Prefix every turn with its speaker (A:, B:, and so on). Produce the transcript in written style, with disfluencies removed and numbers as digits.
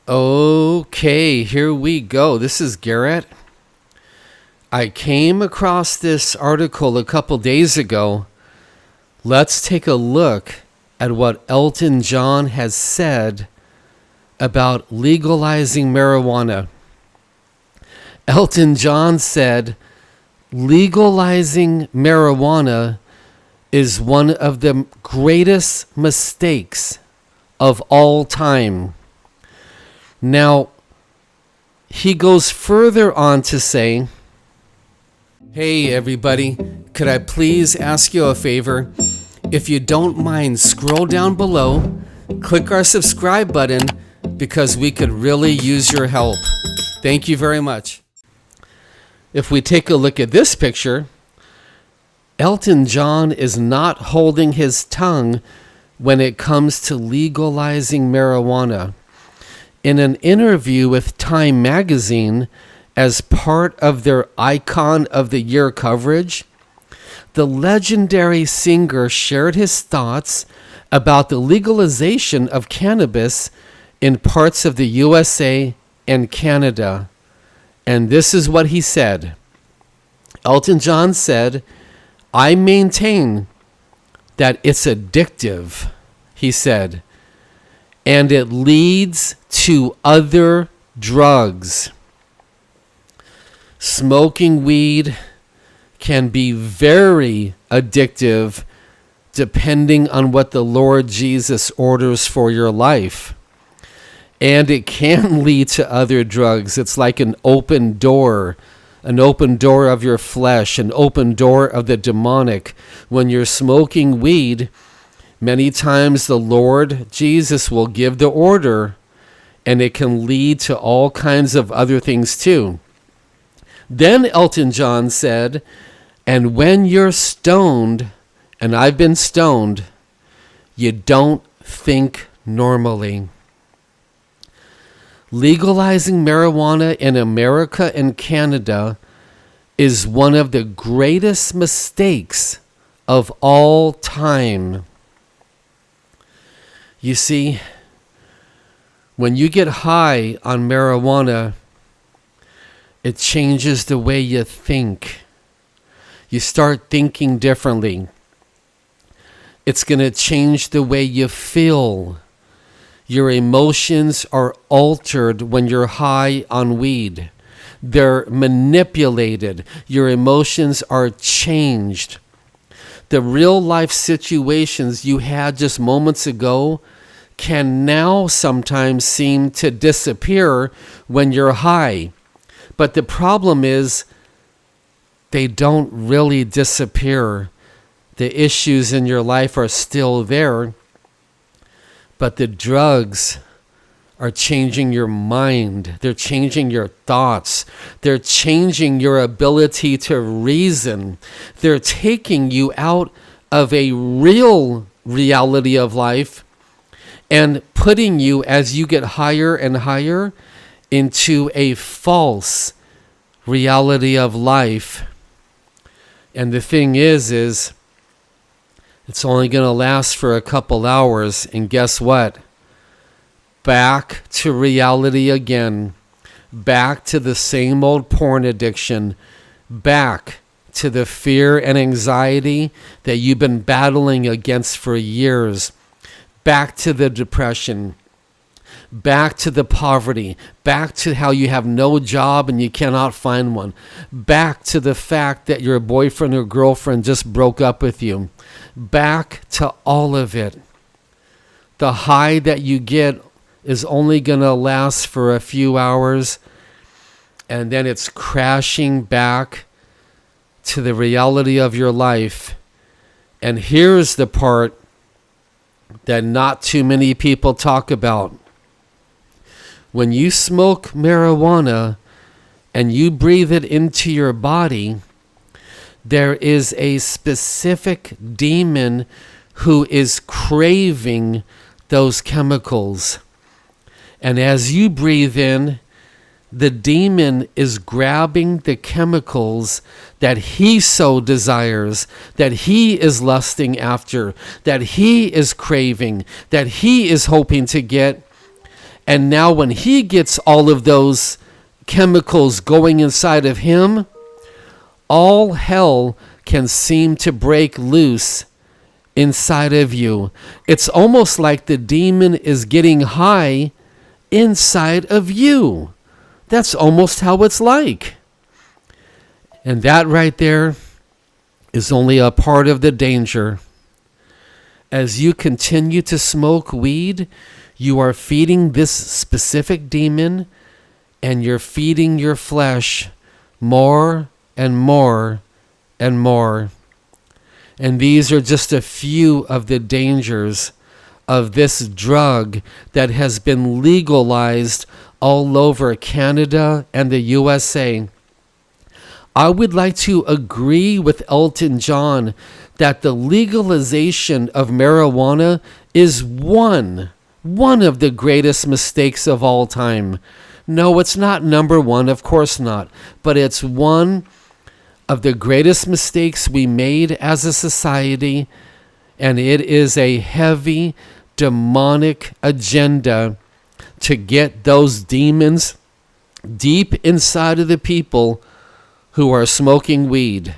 A: Okay, here we go. This is Garrett. I came across this article a couple days ago. Let's take a look at what Elton John has said about legalizing marijuana. Elton John said, legalizing marijuana is one of the greatest mistakes of all time. Now, he goes further on to say, hey everybody, could I please ask you a favor? If you don't mind, scroll down below, click our subscribe button because we could really use your help. Thank you very much. If we take a look at this picture, Elton John is not holding his tongue when it comes to legalizing marijuana. In an interview with Time magazine, as part of their Icon of the Year coverage, the legendary singer shared his thoughts about the legalization of cannabis in parts of the USA and Canada. And this is what he said. Elton John said, I maintain that it's addictive, he said, and it leads to other drugs. Smoking weed can be very addictive depending on what the Lord Jesus orders for your life. And it can lead to other drugs. It's like an open door of your flesh, an open door of the demonic. When you're smoking weed, many times the Lord Jesus will give the order, and it can lead to all kinds of other things too. Then Elton John said, and when you're stoned, and I've been stoned, you don't think normally. Legalizing marijuana in America and Canada is one of the greatest mistakes of all time. You see, when you get high on marijuana, it changes the way you think. You start thinking differently. It's going to change the way you feel. Your emotions are altered when you're high on weed. They're manipulated. Your emotions are changed. The real life situations you had just moments ago can now sometimes seem to disappear when you're high. But the problem is they don't really disappear. The issues in your life are still there, but the drugs are changing your mind. They're changing your thoughts. They're changing your ability to reason. They're taking you out of a real reality of life and putting you, as you get higher and higher, into a false reality of life. And the thing is it's only going to last for a couple hours, and guess what? Back to reality again. Back to the same old porn addiction. Back to the fear and anxiety that you've been battling against for years. Back to the depression. Back to the poverty. Back to how you have no job and you cannot find one. Back to the fact that your boyfriend or girlfriend just broke up with you. Back to all of it. The high that you get is only going to last for a few hours, and then it's crashing back to the reality of your life. And here's the part that not too many people talk about. When you smoke marijuana and you breathe it into your body, there is a specific demon who is craving those chemicals. And as you breathe in, the demon is grabbing the chemicals that he so desires, that he is lusting after, that he is craving, that he is hoping to get. And now when he gets all of those chemicals going inside of him, all hell can seem to break loose inside of you. It's almost like the demon is getting high inside of you. That's almost how it's like. And that right there is only a part of the danger. As you continue to smoke weed, you are feeding this specific demon, and you're feeding your flesh more and more and more. And these are just a few of the dangers of this drug that has been legalized all over Canada and the USA. I would like to agree with Elton John that the legalization of marijuana is one of the greatest mistakes of all time. No, it's not number one, of course not, but it's one of the greatest mistakes we made as a society, and it is a heavy demonic agenda to get those demons deep inside of the people who are smoking weed.